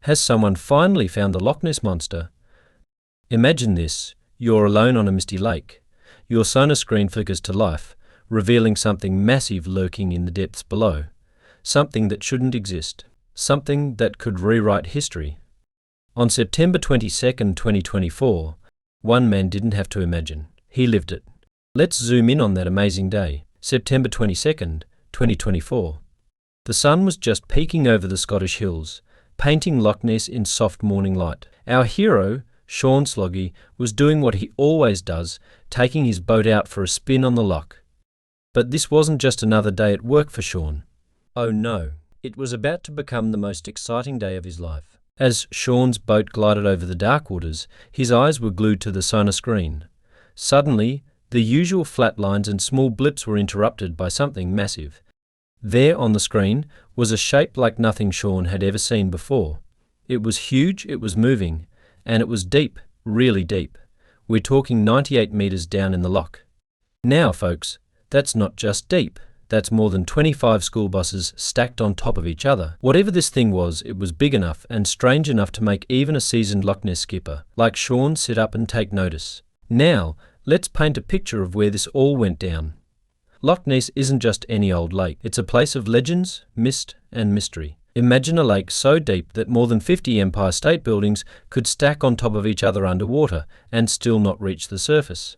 Has someone finally found the Loch Ness Monster? Imagine this. You're alone on a misty lake. Your sonar screen flickers to life, revealing something massive lurking in the depths below. Something that shouldn't exist. Something that could rewrite history. On September 22nd, 2024, one man didn't have to imagine. He lived it. Let's zoom in on that amazing day, September 22nd, 2024. The sun was just peeking over the Scottish hills, painting Loch Ness in soft morning light. Our hero, Sean Sloggy, was doing what he always does, taking his boat out for a spin on the loch. But this wasn't just another day at work for Sean. Oh no, it was about to become the most exciting day of his life. As Sean's boat glided over the dark waters, his eyes were glued to the sonar screen. Suddenly, the usual flat lines and small blips were interrupted by something massive. There on the screen was a shape like nothing Sean had ever seen before. It was huge, it was moving, and it was deep, really deep. We're talking 98 meters down in the loch. Now, folks, that's not just deep. That's more than 25 school buses stacked on top of each other. Whatever this thing was, it was big enough and strange enough to make even a seasoned Loch Ness skipper like Sean sit up and take notice. Now, let's paint a picture of where this all went down. Loch Ness isn't just any old lake. It's a place of legends, mist, and mystery. Imagine a lake so deep that more than 50 Empire State Buildings could stack on top of each other underwater and still not reach the surface.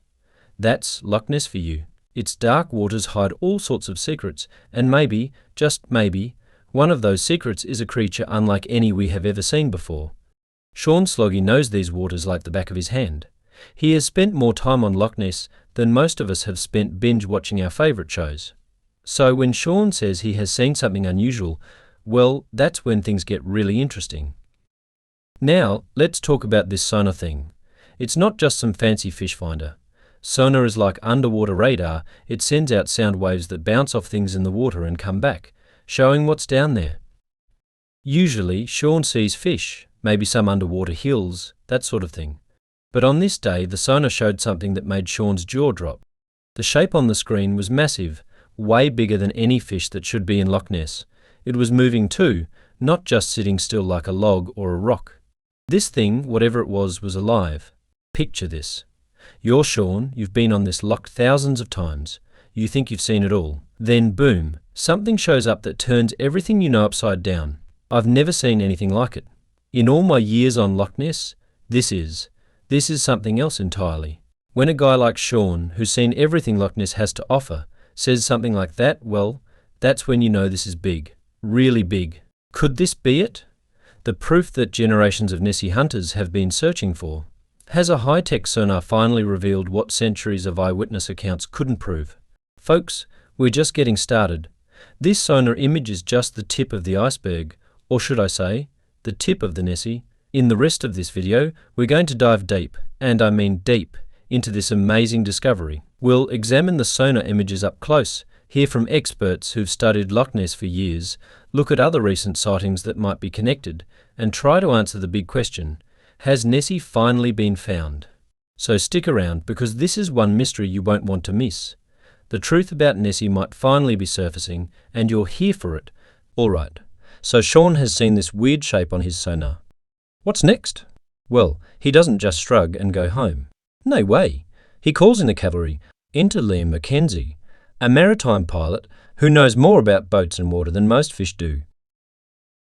That's Loch Ness for you. Its dark waters hide all sorts of secrets, and maybe, just maybe, one of those secrets is a creature unlike any we have ever seen before. Sean Sloggy knows these waters like the back of his hand. He has spent more time on Loch Ness than most of us have spent binge watching our favourite shows. So when Sean says he has seen something unusual, well, that's when things get really interesting. Now, let's talk about this sonar thing. It's not just some fancy fish finder. Sonar is like underwater radar. It sends out sound waves that bounce off things in the water and come back, showing what's down there. Usually, Sean sees fish, maybe some underwater hills, that sort of thing. But on this day, the sonar showed something that made Sean's jaw drop. The shape on the screen was massive, way bigger than any fish that should be in Loch Ness. It was moving too, not just sitting still like a log or a rock. This thing, whatever it was alive. Picture this. You're Sean, you've been on this loch thousands of times. You think you've seen it all. Then boom, something shows up that turns everything you know upside down. I've never seen anything like it. In all my years on Loch Ness, this is something else entirely. When a guy like Sean, who's seen everything Loch Ness has to offer, says something like that, well, that's when you know this is big. Really big. Could this be it? The proof that generations of Nessie hunters have been searching for. Has a high-tech sonar finally revealed what centuries of eyewitness accounts couldn't prove? Folks, we're just getting started. This sonar image is just the tip of the iceberg, or should I say, the tip of the Nessie. In the rest of this video, we're going to dive deep, and I mean deep, into this amazing discovery. We'll examine the sonar images up close, hear from experts who've studied Loch Ness for years, look at other recent sightings that might be connected, and try to answer the big question: has Nessie finally been found? So stick around, because this is one mystery you won't want to miss. The truth about Nessie might finally be surfacing, and you're here for it. Alright, so Sean has seen this weird shape on his sonar. What's next? Well, he doesn't just shrug and go home. No way. He calls in the cavalry. Enter Liam Mackenzie, a maritime pilot who knows more about boats and water than most fish do.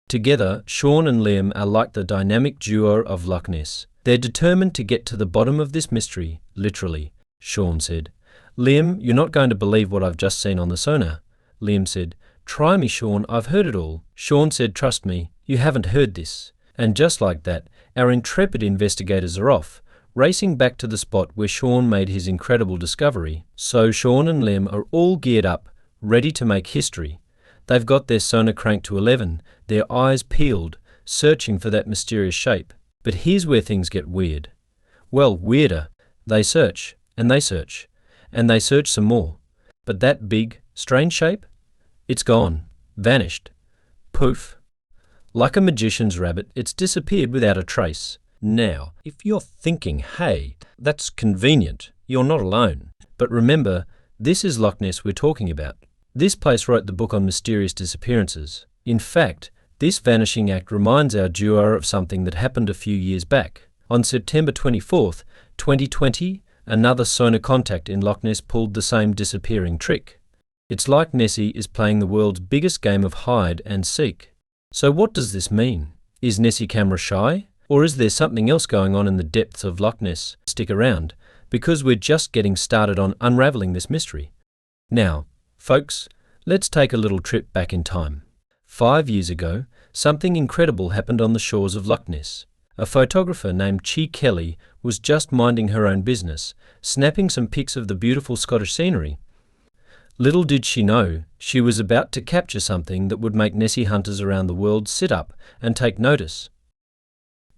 Together, Sean and Liam are like the dynamic duo of Loch Ness. They're determined to get to the bottom of this mystery, literally, Sean said. Liam, you're not going to believe what I've just seen on the sonar. Liam said, try me, Sean, I've heard it all. Sean said, trust me, you haven't heard this. And just like that, our intrepid investigators are off, racing back to the spot where Sean made his incredible discovery. So Sean and Liam are all geared up, ready to make history. They've got their sonar cranked to 11, their eyes peeled, searching for that mysterious shape. But here's where things get weird. Well, weirder. They search, and they search, and they search some more. But that big, strange shape? It's gone. Vanished. Poof. Like a magician's rabbit, it's disappeared without a trace. Now, if you're thinking, hey, that's convenient, you're not alone. But remember, this is Loch Ness we're talking about. This place wrote the book on mysterious disappearances. In fact, This vanishing act reminds our duo of something that happened a few years back. On September 24th, 2020, another sonar contact in Loch Ness pulled the same disappearing trick. It's like Nessie is playing the world's biggest game of hide and seek. So what does this mean? Is Nessie camera shy? Or is there something else going on in the depths of Loch Ness? Stick around, because we're just getting started on unraveling this mystery. Now, folks, let's take a little trip back in time. 5 years ago, something incredible happened on the shores of Loch Ness. A photographer named Chi Kelly was just minding her own business, snapping some pics of the beautiful Scottish scenery. Little did she know, she was about to capture something that would make Nessie hunters around the world sit up and take notice.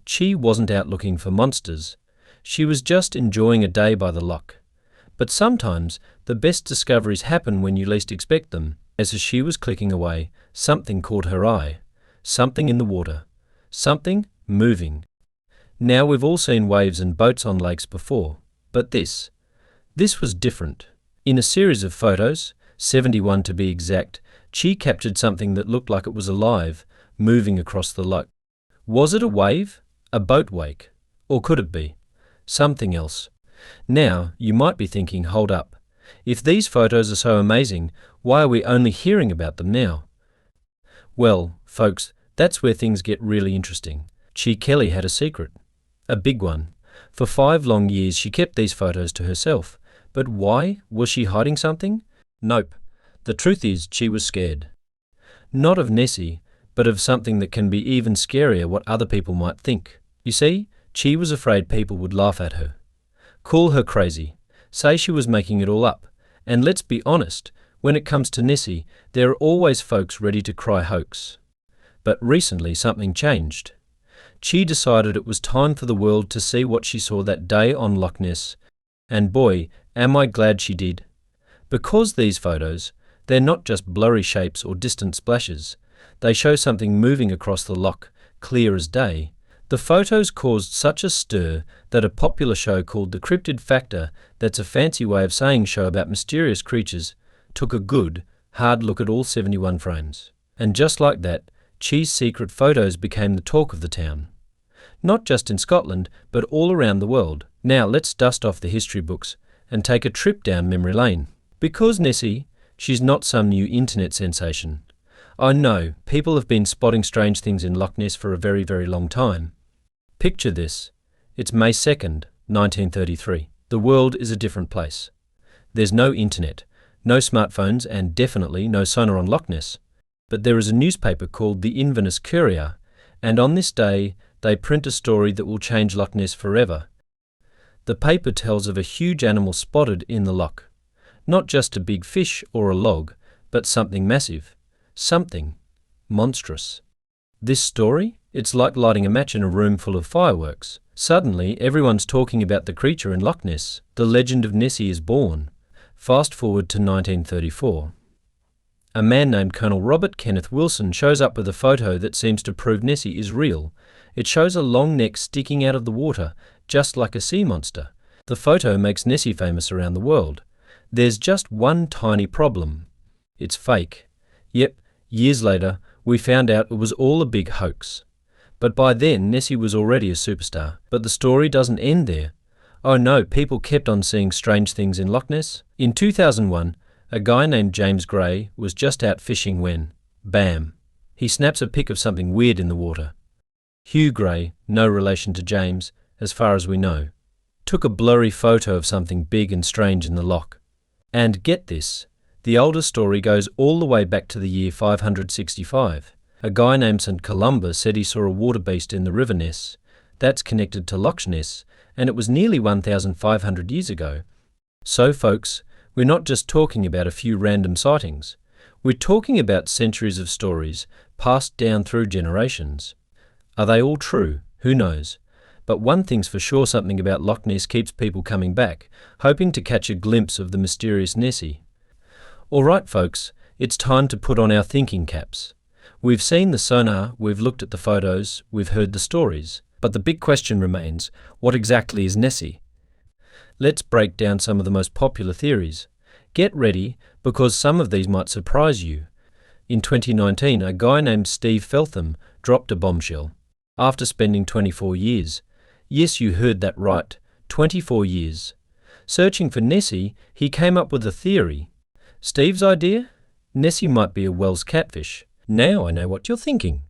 Chi wasn't out looking for monsters. She was just enjoying a day by the loch. But sometimes the best discoveries happen when you least expect them. As she was clicking away, something caught her eye. Something in the water. Something moving. Now we've all seen waves and boats on lakes before, but this was different. In a series of photos, 71 to be exact, Chi captured something that looked like it was alive, moving across the loch. Was it a wave? A boat wake? Or could it be something else? Now, you might be thinking, hold up. If these photos are so amazing, why are we only hearing about them now? Well, folks, that's where things get really interesting. Chi Kelly had a secret. A big one. For 5 long years she kept these photos to herself. But why? Was she hiding something? Nope. The truth is, she was scared. Not of Nessie, but of something that can be even scarier, what other people might think. You see, Chi was afraid people would laugh at her. Call her crazy. Say she was making it all up. And let's be honest, when it comes to Nessie, there are always folks ready to cry hoax. But recently something changed. Chi decided it was time for the world to see what she saw that day on Loch Ness. And boy, am I glad she did. Because these photos, they're not just blurry shapes or distant splashes. They show something moving across the loch, clear as day. The photos caused such a stir that a popular show called the Cryptid Factor, that's a fancy way of saying show about mysterious creatures, took a good, hard look at all 71 frames. And just like that, Chi's secret photos became the talk of the town. Not just in Scotland, but all around the world. Now let's dust off the history books and take a trip down memory lane. Because Nessie, she's not some new internet sensation. I know, people have been spotting strange things in Loch Ness for a very, very long time. Picture this. It's May 2nd, 1933. The world is a different place. There's no internet, no smartphones, and definitely no sonar on Loch Ness. But there is a newspaper called the Inverness Courier, and on this day, they print a story that will change Loch Ness forever. The paper tells of a huge animal spotted in the loch. Not just a big fish or a log, but something massive. Something monstrous. This story? It's like lighting a match in a room full of fireworks. Suddenly, everyone's talking about the creature in Loch Ness. The legend of Nessie is born. Fast forward to 1934. A man named Colonel Robert Kenneth Wilson shows up with a photo that seems to prove Nessie is real. It shows a long neck sticking out of the water, just like a sea monster. The photo makes Nessie famous around the world. There's just one tiny problem. It's fake. Yep, years later, we found out it was all a big hoax. But by then, Nessie was already a superstar. But the story doesn't end there. Oh no, people kept on seeing strange things in Loch Ness. In 2001, a guy named James Gray was just out fishing when, bam, he snaps a pic of something weird in the water. Hugh Gray, no relation to James, as far as we know, took a blurry photo of something big and strange in the loch. And get this, the older story goes all the way back to the year 565. A guy named St. Columba said he saw a water beast in the River Ness. That's connected to Loch Ness, and it was nearly 1,500 years ago. So folks, we're not just talking about a few random sightings. We're talking about centuries of stories passed down through generations. Are they all true? Who knows? But one thing's for sure, something about Loch Ness keeps people coming back, hoping to catch a glimpse of the mysterious Nessie. Alright folks, it's time to put on our thinking caps. We've seen the sonar, we've looked at the photos, we've heard the stories. But the big question remains, what exactly is Nessie? Let's break down some of the most popular theories. Get ready, because some of these might surprise you. In 2019, a guy named Steve Feltham dropped a bombshell. After spending 24 years, yes, you heard that right, 24 years, searching for Nessie, he came up with a theory. Steve's idea? Nessie might be a Wells catfish. Now I know what you're thinking.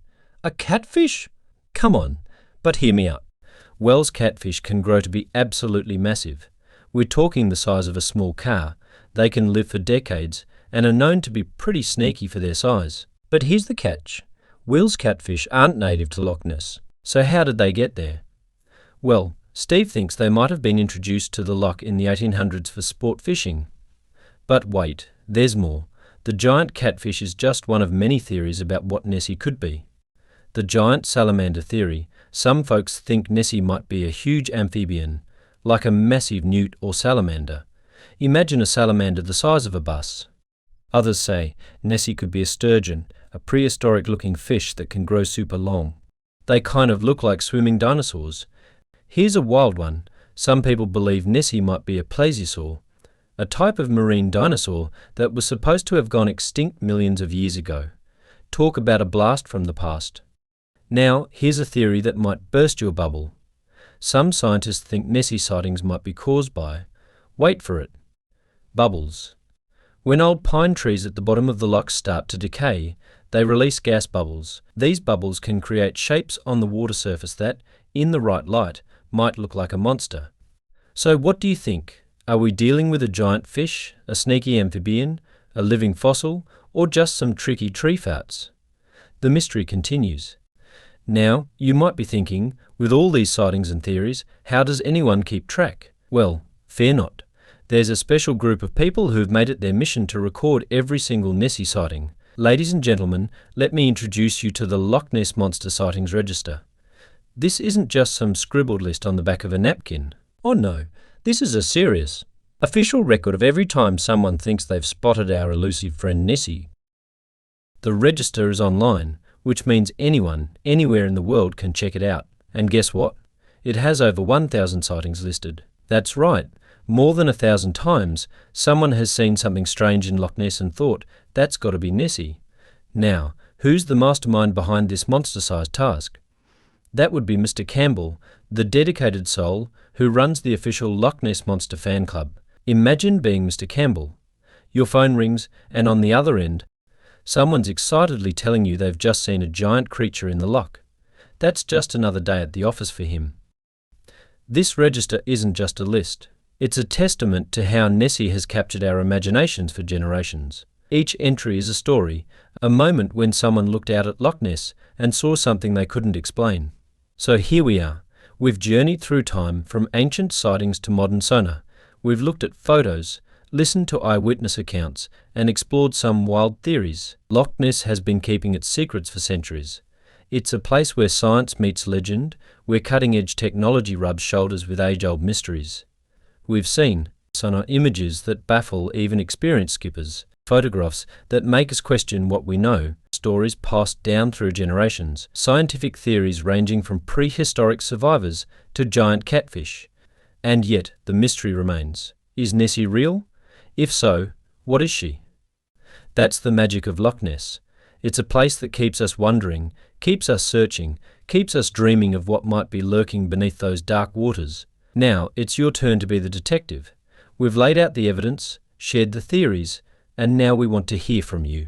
A catfish? Come on, but hear me out. Wells catfish can grow to be absolutely massive. We're talking the size of a small car. They can live for decades and are known to be pretty sneaky for their size. But here's the catch. Wells catfish aren't native to Loch Ness. So how did they get there? Well, Steve thinks they might have been introduced to the loch in the 1800s for sport fishing. But wait, there's more. The giant catfish is just one of many theories about what Nessie could be. The giant salamander theory. Some folks think Nessie might be a huge amphibian, like a massive newt or salamander. Imagine a salamander the size of a bus. Others say Nessie could be a sturgeon, a prehistoric-looking fish that can grow super long. They kind of look like swimming dinosaurs. Here's a wild one. Some people believe Nessie might be a plesiosaur, a type of marine dinosaur that was supposed to have gone extinct millions of years ago. Talk about a blast from the past. Now, here's a theory that might burst your bubble. Some scientists think Nessie sightings might be caused by, wait for it, bubbles. When old pine trees at the bottom of the loch start to decay, they release gas bubbles. These bubbles can create shapes on the water surface that, in the right light, might look like a monster. So what do you think? Are we dealing with a giant fish, a sneaky amphibian, a living fossil, or just some tricky tree farts? The mystery continues. Now, you might be thinking, with all these sightings and theories, how does anyone keep track? Well, fear not. There's a special group of people who've made it their mission to record every single Nessie sighting. Ladies and gentlemen, let me introduce you to the Loch Ness Monster Sightings Register. This isn't just some scribbled list on the back of a napkin. Oh no, this is a serious, official record of every time someone thinks they've spotted our elusive friend Nessie. The register is online, which means anyone, anywhere in the world can check it out. And guess what? It has over 1,000 sightings listed. That's right, more than 1,000 times, someone has seen something strange in Loch Ness and thought, that's got to be Nessie. Now, who's the mastermind behind this monster-sized task? That would be Mr. Campbell, the dedicated soul who runs the official Loch Ness Monster fan club. Imagine being Mr. Campbell. Your phone rings, and on the other end, someone's excitedly telling you they've just seen a giant creature in the loch. That's just another day at the office for him. This register isn't just a list. It's a testament to how Nessie has captured our imaginations for generations. Each entry is a story, a moment when someone looked out at Loch Ness and saw something they couldn't explain. So here we are. We've journeyed through time from ancient sightings to modern sonar. We've looked at photos, listened to eyewitness accounts, and explored some wild theories. Loch Ness has been keeping its secrets for centuries. It's a place where science meets legend, where cutting-edge technology rubs shoulders with age-old mysteries. We've seen sonar images that baffle even experienced skippers, photographs that make us question what we know, stories passed down through generations, scientific theories ranging from prehistoric survivors to giant catfish. And yet, the mystery remains. Is Nessie real? If so, what is she? That's the magic of Loch Ness. It's a place that keeps us wondering, keeps us searching, keeps us dreaming of what might be lurking beneath those dark waters. Now, it's your turn to be the detective. We've laid out the evidence, shared the theories, and now we want to hear from you.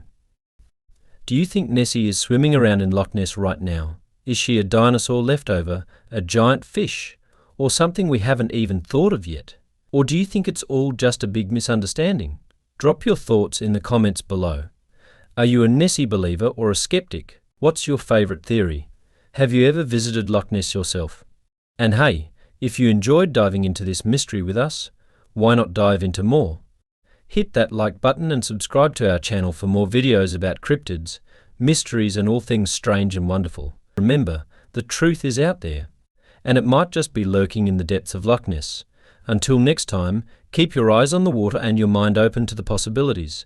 Do you think Nessie is swimming around in Loch Ness right now? Is she a dinosaur leftover, a giant fish, or something we haven't even thought of yet? Or do you think it's all just a big misunderstanding? Drop your thoughts in the comments below. Are you a Nessie believer or a skeptic? What's your favourite theory? Have you ever visited Loch Ness yourself? And hey, if you enjoyed diving into this mystery with us, why not dive into more? Hit that like button and subscribe to our channel for more videos about cryptids, mysteries and all things strange and wonderful. Remember, the truth is out there, and it might just be lurking in the depths of Loch Ness. Until next time, keep your eyes on the water and your mind open to the possibilities.